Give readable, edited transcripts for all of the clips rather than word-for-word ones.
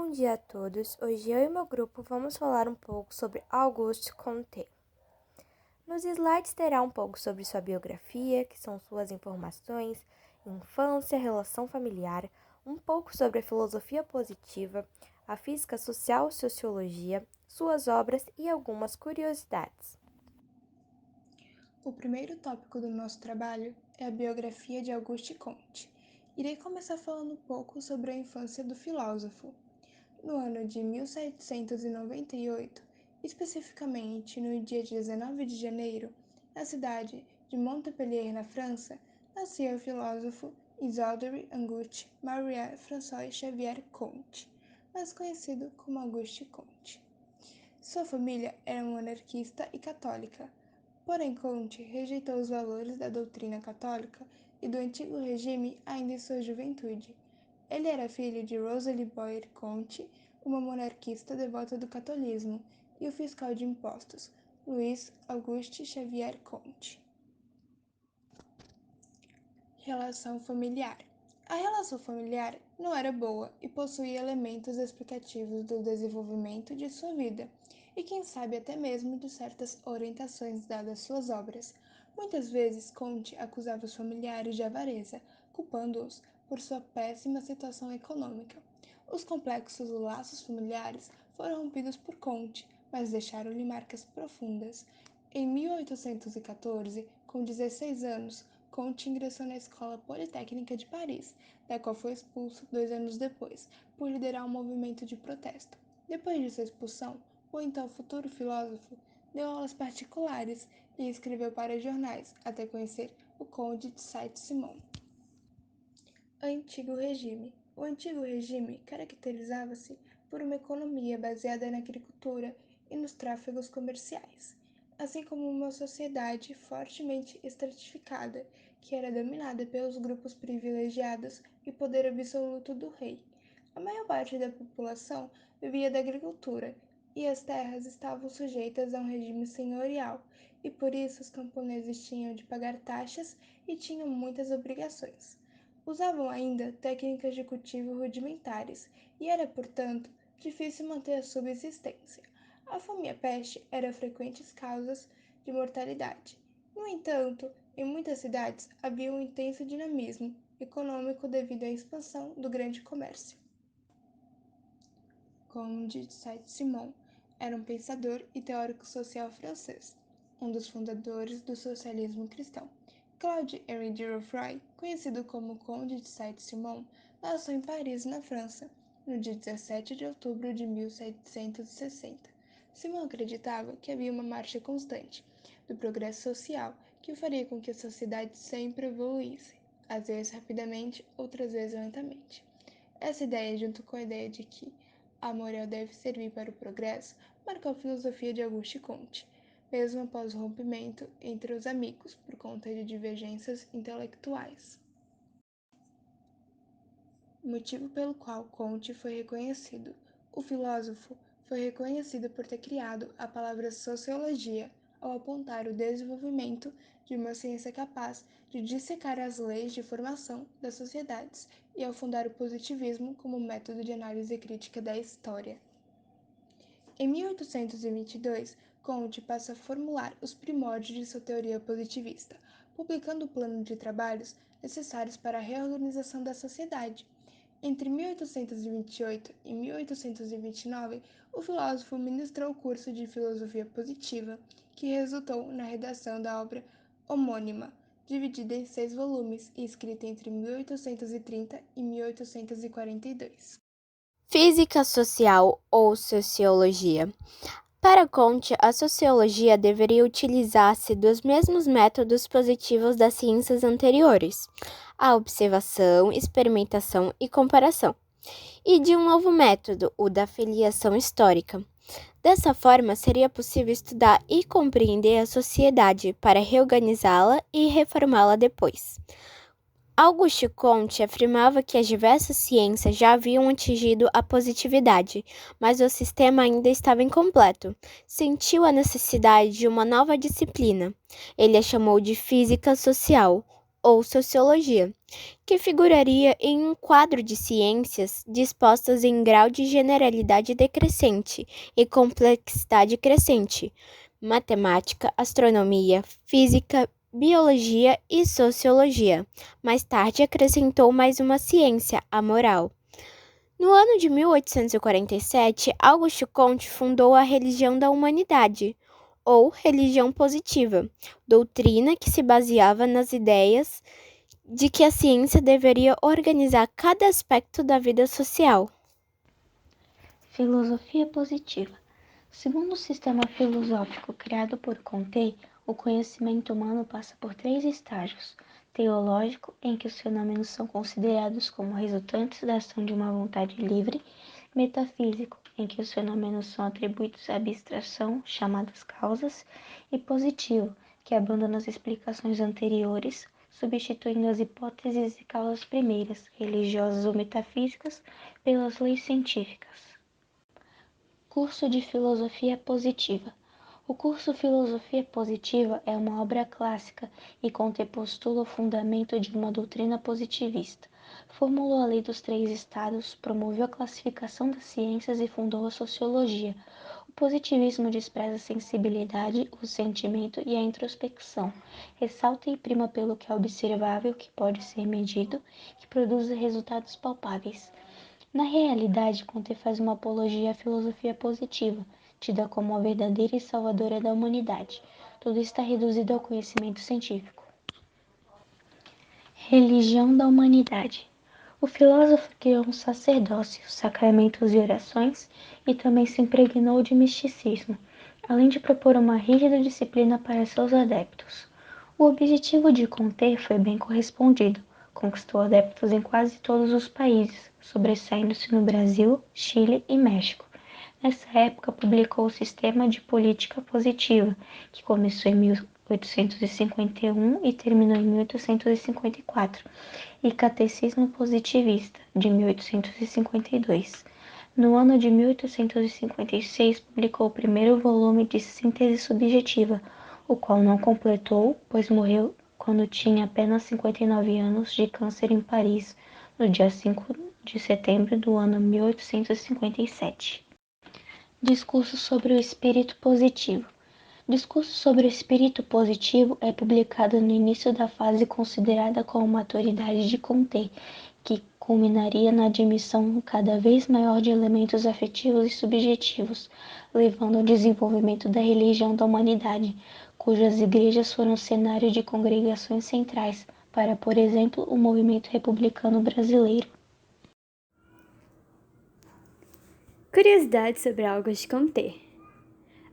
Bom dia a todos. Hoje eu e meu grupo vamos falar um pouco sobre Auguste Comte. Nos slides terá um pouco sobre sua biografia, que são suas informações, infância, relação familiar, um pouco sobre a filosofia positiva, a física social, sociologia, suas obras e algumas curiosidades. O primeiro tópico do nosso trabalho é a biografia de Auguste Comte. Irei começar falando um pouco sobre a infância do filósofo. No ano de 1798, especificamente no dia 19 de janeiro, na cidade de Montpellier, na França, nasceu o filósofo Isidore Auguste Marie François Xavier Comte, mais conhecido como Auguste Comte. Sua família era monarquista e católica. Porém, Comte rejeitou os valores da doutrina católica e do antigo regime ainda em sua juventude. Ele era filho de Rosalie Boyer Comte, uma monarquista devota do catolismo, e o fiscal de impostos, Louis Auguste Xavier Comte. Relação familiar. A relação familiar não era boa e possuía elementos explicativos do desenvolvimento de sua vida, e quem sabe até mesmo de certas orientações dadas às suas obras. Muitas vezes Comte acusava os familiares de avareza, culpando-os por sua péssima situação econômica. Os complexos laços familiares foram rompidos por Comte, mas deixaram-lhe marcas profundas. Em 1814, com 16 anos, Comte ingressou na Escola Politécnica de Paris, da qual foi expulso 2 anos depois, por liderar um movimento de protesto. Depois de sua expulsão, o então futuro filósofo deu aulas particulares e escreveu para jornais, até conhecer o Conde de Saint-Simon. Antigo regime. O antigo regime caracterizava-se por uma economia baseada na agricultura e nos tráfegos comerciais, assim como uma sociedade fortemente estratificada, que era dominada pelos grupos privilegiados e poder absoluto do rei. A maior parte da população vivia da agricultura, e as terras estavam sujeitas a um regime senhorial, e por isso os camponeses tinham de pagar taxas e tinham muitas obrigações. Usavam ainda técnicas de cultivo rudimentares, e era, portanto, difícil manter a subsistência. A fome e a peste eram frequentes causas de mortalidade. No entanto, em muitas cidades havia um intenso dinamismo econômico devido à expansão do grande comércio. Conde de Saint-Simon era um pensador e teórico social francês, um dos fundadores do socialismo cristão. Claude-Henri de Rothschild, conhecido como Conde de Saint-Simon, nasceu em Paris, na França, no dia 17 de outubro de 1760. Simon acreditava que havia uma marcha constante do progresso social que faria com que a sociedade sempre evoluísse, às vezes rapidamente, outras vezes lentamente. Essa ideia, junto com a ideia de que a moral deve servir para o progresso, marcou a filosofia de Auguste Comte, mesmo após o rompimento entre os amigos por conta de divergências intelectuais. Motivo pelo qual Comte foi reconhecido. O filósofo foi reconhecido por ter criado a palavra sociologia ao apontar o desenvolvimento de uma ciência capaz de dissecar as leis de formação das sociedades e ao fundar o positivismo como método de análise crítica da história. Em 1822, Comte passa a formular os primórdios de sua teoria positivista, publicando o plano de trabalhos necessários para a reorganização da sociedade. Entre 1828 e 1829, o filósofo ministrou o curso de filosofia positiva, que resultou na redação da obra homônima, dividida em 6 volumes e escrita entre 1830 e 1842. Física social ou sociologia. Para Comte, a sociologia deveria utilizar-se dos mesmos métodos positivos das ciências anteriores, a observação, experimentação e comparação, e de um novo método, o da filiação histórica. Dessa forma, seria possível estudar e compreender a sociedade para reorganizá-la e reformá-la depois. Auguste Comte afirmava que as diversas ciências já haviam atingido a positividade, mas o sistema ainda estava incompleto. Sentiu a necessidade de uma nova disciplina. Ele a chamou de física social, ou sociologia, que figuraria em um quadro de ciências dispostas em grau de generalidade decrescente e complexidade crescente: matemática, astronomia, física, biologia e sociologia. Mais tarde acrescentou mais uma ciência, a moral. No ano de 1847, Auguste Comte fundou a religião da humanidade, ou religião positiva, doutrina que se baseava nas ideias de que a ciência deveria organizar cada aspecto da vida social. Filosofia positiva. Segundo o sistema filosófico criado por Comte, o conhecimento humano passa por três estágios: teológico, em que os fenômenos são considerados como resultantes da ação de uma vontade livre; metafísico, em que os fenômenos são atribuídos à abstração, chamadas causas; e positivo, que abandona as explicações anteriores, substituindo as hipóteses e causas primeiras, religiosas ou metafísicas, pelas leis científicas. Curso de Filosofia Positiva. O curso Filosofia Positiva é uma obra clássica e Comte postula o fundamento de uma doutrina positivista. Formulou a lei dos três estados, promoveu a classificação das ciências e fundou a sociologia. O positivismo despreza a sensibilidade, o sentimento e a introspecção. Ressalta e prima pelo que é observável, que pode ser medido, que produz resultados palpáveis. Na realidade, Comte faz uma apologia à filosofia positiva, tida como a verdadeira e salvadora da humanidade. Tudo está reduzido ao conhecimento científico. Religião da humanidade. O filósofo criou um sacerdócio, sacramentos e orações, e também se impregnou de misticismo, além de propor uma rígida disciplina para seus adeptos. O objetivo de Comte foi bem correspondido. Conquistou adeptos em quase todos os países, sobressaindo-se no Brasil, Chile e México. Nessa época, publicou o Sistema de Política Positiva, que começou em 1851 e terminou em 1854, e Catecismo Positivista, de 1852. No ano de 1856, publicou o primeiro volume de Síntese Subjetiva, o qual não completou, pois morreu quando tinha apenas 59 anos de câncer em Paris, no dia 5 de setembro do ano 1857. Discurso sobre o espírito positivo. Discurso sobre o espírito positivo é publicado no início da fase considerada como maturidade de Comte, que culminaria na admissão cada vez maior de elementos afetivos e subjetivos, levando ao desenvolvimento da religião da humanidade, cujas igrejas foram cenário de congregações centrais para, por exemplo, o movimento republicano brasileiro. Curiosidades sobre Auguste Comte.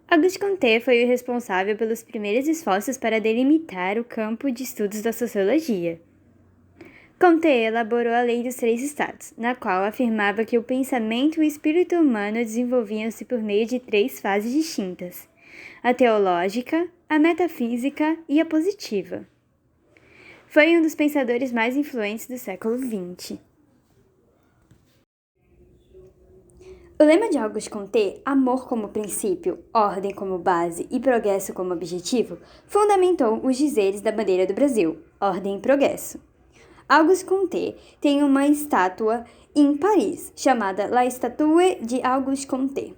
Auguste Comte foi o responsável pelos primeiros esforços para delimitar o campo de estudos da sociologia. Comte elaborou a Lei dos Três Estados, na qual afirmava que o pensamento e o espírito humano desenvolviam-se por meio de três fases distintas: a teológica, a metafísica e a positiva. Foi um dos pensadores mais influentes do século XX. O lema de Auguste Comte, amor como princípio, ordem como base e progresso como objetivo, fundamentou os dizeres da bandeira do Brasil, ordem e progresso. Auguste Comte tem uma estátua em Paris, chamada La Statue de Auguste Comte.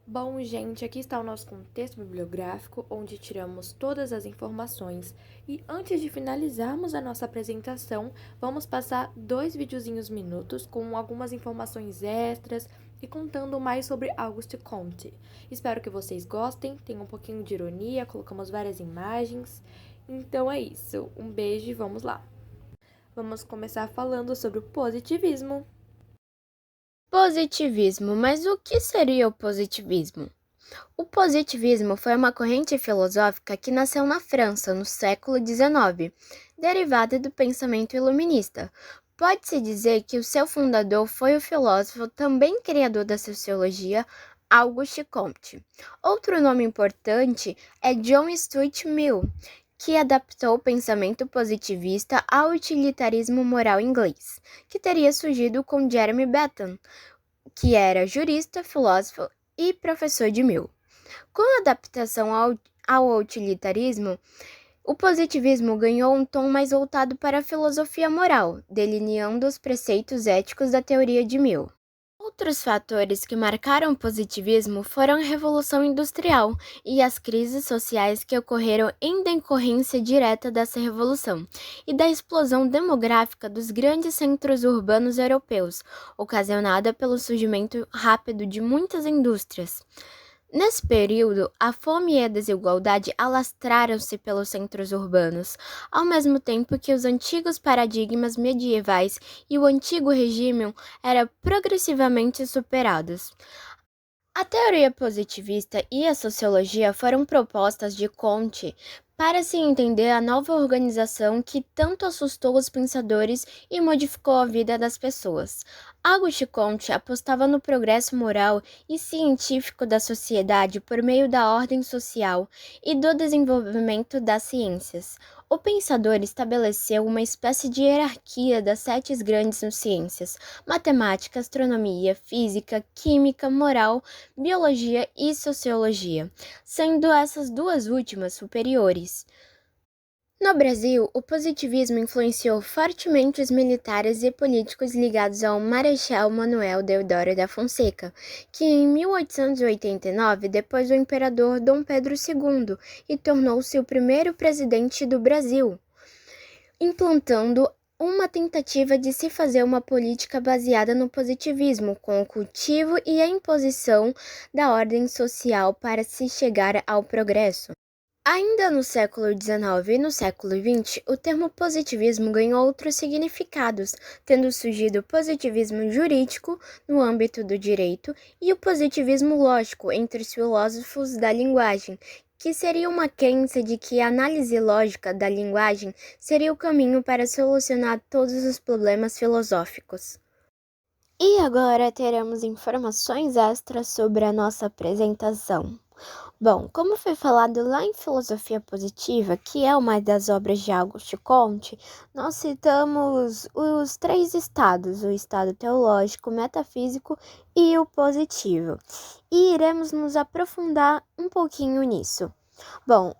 Bom, gente, aqui está o nosso contexto bibliográfico, onde tiramos todas as informações. E antes de finalizarmos a nossa apresentação, vamos passar 2 videozinhos minutos com algumas informações extras e contando mais sobre Auguste Comte. Espero que vocês gostem, tem um pouquinho de ironia, colocamos várias imagens. Então é isso, um beijo e vamos lá. Vamos começar falando sobre o positivismo. Positivismo, mas o que seria o positivismo? O positivismo foi uma corrente filosófica que nasceu na França no século XIX, derivada do pensamento iluminista. Pode-se dizer que o seu fundador foi o filósofo, também criador da sociologia, Auguste Comte. Outro nome importante é John Stuart Mill, que adaptou o pensamento positivista ao utilitarismo moral inglês, que teria surgido com Jeremy Bentham, que era jurista, filósofo e professor de Mill. Com a adaptação ao utilitarismo, O positivismo ganhou um tom mais voltado para a filosofia moral, delineando os preceitos éticos da teoria de Mill. Outros fatores que marcaram o positivismo foram a Revolução Industrial e as crises sociais que ocorreram em decorrência direta dessa revolução e da explosão demográfica dos grandes centros urbanos europeus, ocasionada pelo surgimento rápido de muitas indústrias. Nesse período, a fome e a desigualdade alastraram-se pelos centros urbanos, ao mesmo tempo que os antigos paradigmas medievais e o antigo regime eram progressivamente superados. A teoria positivista e a sociologia foram propostas de Comte para se entender a nova organização que tanto assustou os pensadores e modificou a vida das pessoas. Auguste Comte apostava no progresso moral e científico da sociedade por meio da ordem social e do desenvolvimento das ciências. O pensador estabeleceu uma espécie de hierarquia das 7 grandes ciências: matemática, astronomia, física, química, moral, biologia e sociologia, sendo essas duas últimas superiores. No Brasil, o positivismo influenciou fortemente os militares e políticos ligados ao Marechal Manuel Deodoro da Fonseca, que em 1889 depois do imperador Dom Pedro II e tornou-se o primeiro presidente do Brasil, implantando uma tentativa de se fazer uma política baseada no positivismo, com o cultivo e a imposição da ordem social para se chegar ao progresso. Ainda no século XIX e no século XX, o termo positivismo ganhou outros significados, tendo surgido o positivismo jurídico no âmbito do direito e o positivismo lógico entre os filósofos da linguagem, que seria uma crença de que a análise lógica da linguagem seria o caminho para solucionar todos os problemas filosóficos. E agora teremos informações extras sobre a nossa apresentação. Bom, como foi falado lá em Filosofia Positiva, que é uma das obras de Auguste Comte, nós citamos os 3 estados, o estado teológico, metafísico e o positivo. E iremos nos aprofundar um pouquinho nisso. Bom,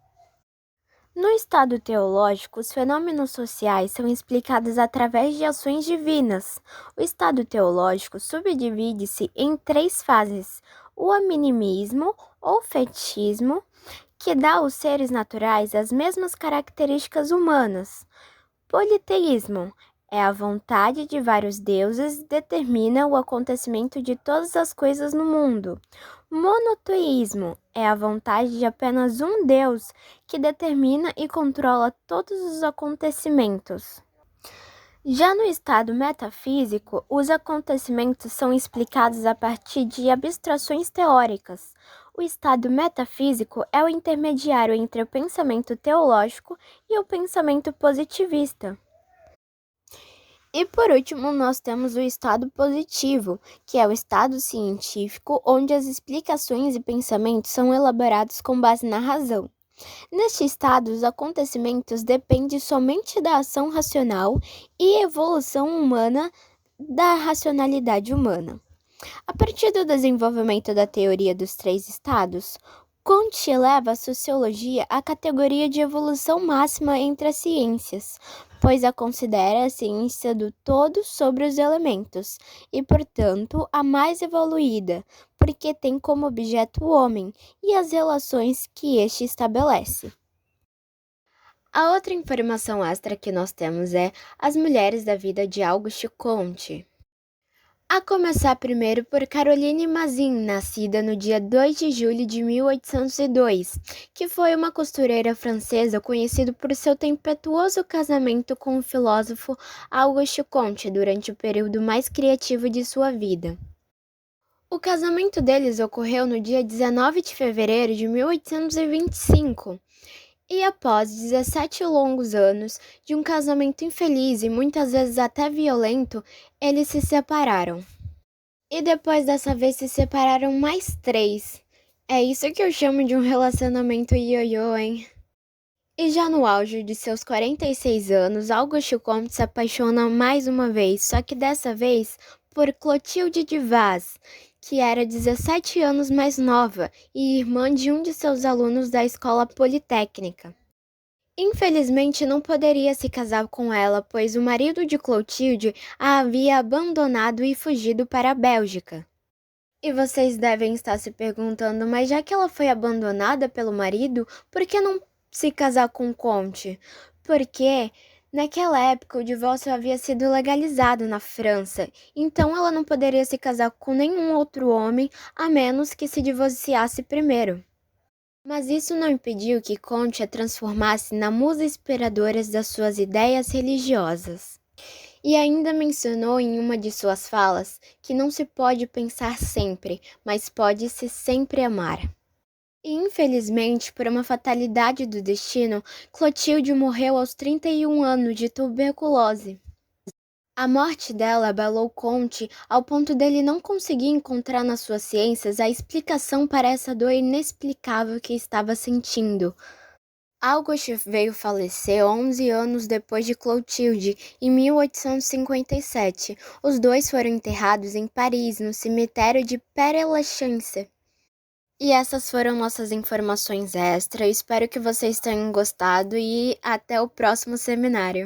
no estado teológico, os fenômenos sociais são explicados através de ações divinas. O estado teológico subdivide-se em 3 fases: o animismo ou fetichismo, que dá aos seres naturais as mesmas características humanas. Politeísmo é a vontade de vários deuses determina o acontecimento de todas as coisas no mundo. Monoteísmo é a vontade de apenas um Deus que determina e controla todos os acontecimentos. Já no estado metafísico, os acontecimentos são explicados a partir de abstrações teóricas. O estado metafísico é o intermediário entre o pensamento teológico e o pensamento positivista. E por último, nós temos o estado positivo, que é o estado científico, onde as explicações e pensamentos são elaborados com base na razão. Neste estado, os acontecimentos dependem somente da ação racional e evolução humana da racionalidade humana. A partir do desenvolvimento da teoria dos 3 estados, Comte eleva a sociologia à categoria de evolução máxima entre as ciências, pois a considera a ciência do todo sobre os elementos, e, portanto, a mais evoluída, porque tem como objeto o homem e as relações que este estabelece. A outra informação extra que nós temos é as mulheres da vida de Auguste Comte. A começar primeiro por Caroline Mazin, nascida no dia 2 de julho de 1802, que foi uma costureira francesa conhecida por seu tempestuoso casamento com o filósofo Auguste Comte durante o período mais criativo de sua vida. O casamento deles ocorreu no dia 19 de fevereiro de 1825. E após 17 longos anos de um casamento infeliz e muitas vezes até violento, eles se separaram. E depois dessa vez se separaram mais 3. É isso que eu chamo de um relacionamento ioiô, hein? E já no auge de seus 46 anos, Auguste Comte se apaixona mais uma vez, só que dessa vez por Clotilde de Vaz, que era 17 anos mais nova e irmã de um de seus alunos da escola politécnica. Infelizmente, não poderia se casar com ela, pois o marido de Clotilde a havia abandonado e fugido para a Bélgica. E vocês devem estar se perguntando, mas já que ela foi abandonada pelo marido, por que não se casar com o Conte? Porque naquela época o divórcio havia sido legalizado na França, então ela não poderia se casar com nenhum outro homem a menos que se divorciasse primeiro. Mas isso não impediu que Conte a transformasse na musa inspiradora das suas ideias religiosas. E ainda mencionou em uma de suas falas que não se pode pensar sempre, mas pode-se sempre amar. E infelizmente, por uma fatalidade do destino, Clotilde morreu aos 31 anos de tuberculose. A morte dela abalou Conte ao ponto dele não conseguir encontrar nas suas ciências a explicação para essa dor inexplicável que estava sentindo. August veio falecer 11 anos depois de Clotilde, em 1857. Os dois foram enterrados em Paris, no cemitério de Père-Lachaise. E essas foram nossas informações extra. Espero que vocês tenham gostado e até o próximo seminário.